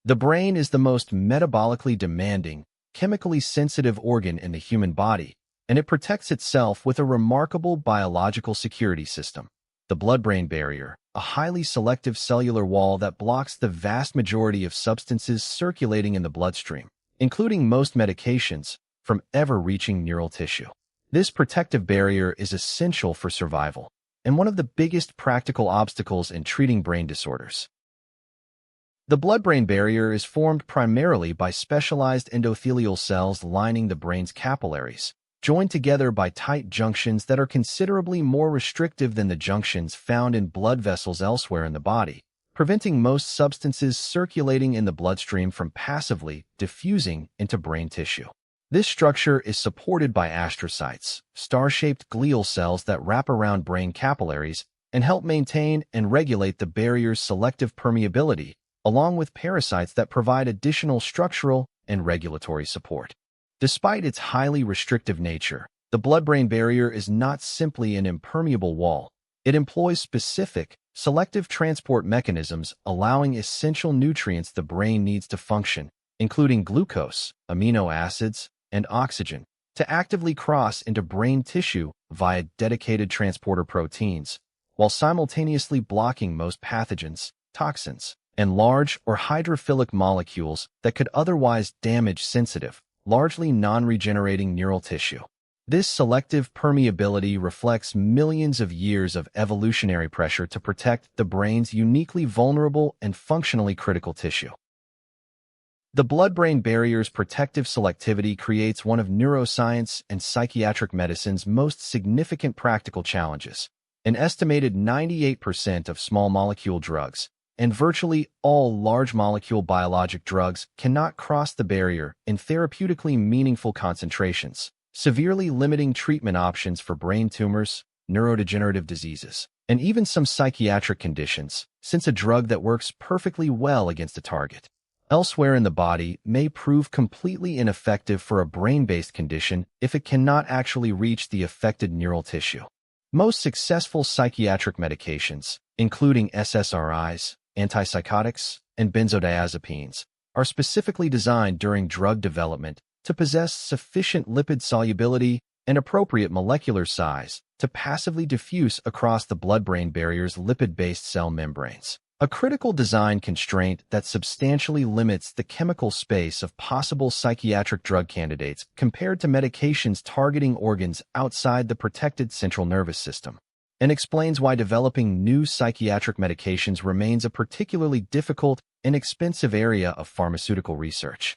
The brain is the most metabolically demanding, chemically sensitive organ in the human body, and it protects itself with a remarkable biological security system. The blood-brain barrier, a highly selective cellular wall that blocks the vast majority of substances circulating in the bloodstream, including most medications, from ever reaching neural tissue. This protective barrier is essential for survival and one of the biggest practical obstacles in treating brain disorders. The blood-brain barrier is formed primarily by specialized endothelial cells lining the brain's capillaries, joined together by tight junctions that are considerably more restrictive than the junctions found in blood vessels elsewhere in the body, preventing most substances circulating in the bloodstream from passively diffusing into brain tissue. This structure is supported by astrocytes, star-shaped glial cells that wrap around brain capillaries and help maintain and regulate the barrier's selective permeability, along with parasites that provide additional structural and regulatory support. Despite its highly restrictive nature, the blood-brain barrier is not simply an impermeable wall. It employs specific, selective transport mechanisms allowing essential nutrients the brain needs to function, including glucose, amino acids, and oxygen, to actively cross into brain tissue via dedicated transporter proteins, while simultaneously blocking most pathogens, toxins, and large or hydrophilic molecules that could otherwise damage sensitive, largely non-regenerating neural tissue. This selective permeability reflects millions of years of evolutionary pressure to protect the brain's uniquely vulnerable and functionally critical tissue. The blood-brain barrier's protective selectivity creates one of neuroscience and psychiatric medicine's most significant practical challenges. An estimated 98% of small molecule drugs and virtually all large molecule biologic drugs cannot cross the barrier in therapeutically meaningful concentrations, severely limiting treatment options for brain tumors, neurodegenerative diseases, and even some psychiatric conditions, since a drug that works perfectly well against a target elsewhere in the body may prove completely ineffective for a brain-based condition if it cannot actually reach the affected neural tissue. Most successful psychiatric medications, including SSRIs, antipsychotics, and benzodiazepines, are specifically designed during drug development to possess sufficient lipid solubility and appropriate molecular size to passively diffuse across the blood-brain barrier's lipid-based cell membranes. A critical design constraint that substantially limits the chemical space of possible psychiatric drug candidates compared to medications targeting organs outside the protected central nervous system, and explains why developing new psychiatric medications remains a particularly difficult and expensive area of pharmaceutical research.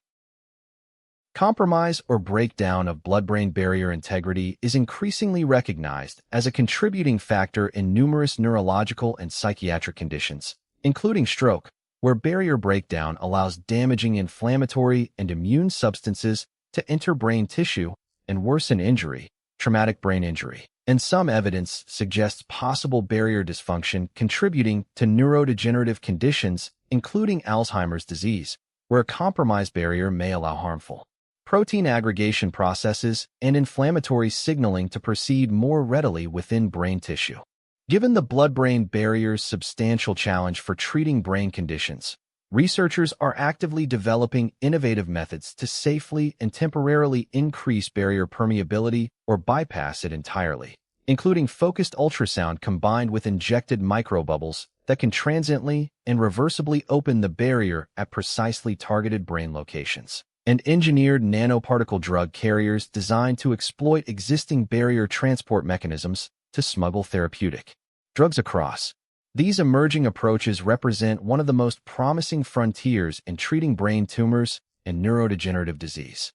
Compromise or breakdown of blood-brain barrier integrity is increasingly recognized as a contributing factor in numerous neurological and psychiatric conditions, including stroke, where barrier breakdown allows damaging inflammatory and immune substances to enter brain tissue and worsen injury, traumatic brain injury. And some evidence suggests possible barrier dysfunction contributing to neurodegenerative conditions, including Alzheimer's disease, where a compromised barrier may allow harmful protein aggregation processes and inflammatory signaling to proceed more readily within brain tissue. Given the blood-brain barrier's substantial challenge for treating brain conditions, researchers are actively developing innovative methods to safely and temporarily increase barrier permeability or bypass it entirely, including focused ultrasound combined with injected microbubbles that can transiently and reversibly open the barrier at precisely targeted brain locations, and engineered nanoparticle drug carriers designed to exploit existing barrier transport mechanisms to smuggle therapeutic drugs across. These emerging approaches represent one of the most promising frontiers in treating brain tumors and neurodegenerative disease.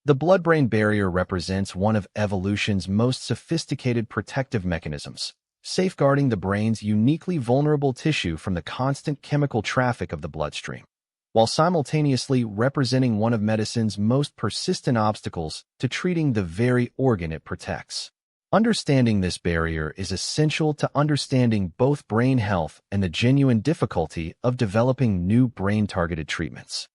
The blood-brain barrier represents one of evolution's most sophisticated protective mechanisms, safeguarding the brain's uniquely vulnerable tissue from the constant chemical traffic of the bloodstream, while simultaneously representing one of medicine's most persistent obstacles to treating the very organ it protects. Understanding this barrier is essential to understanding both brain health and the genuine difficulty of developing new brain-targeted treatments.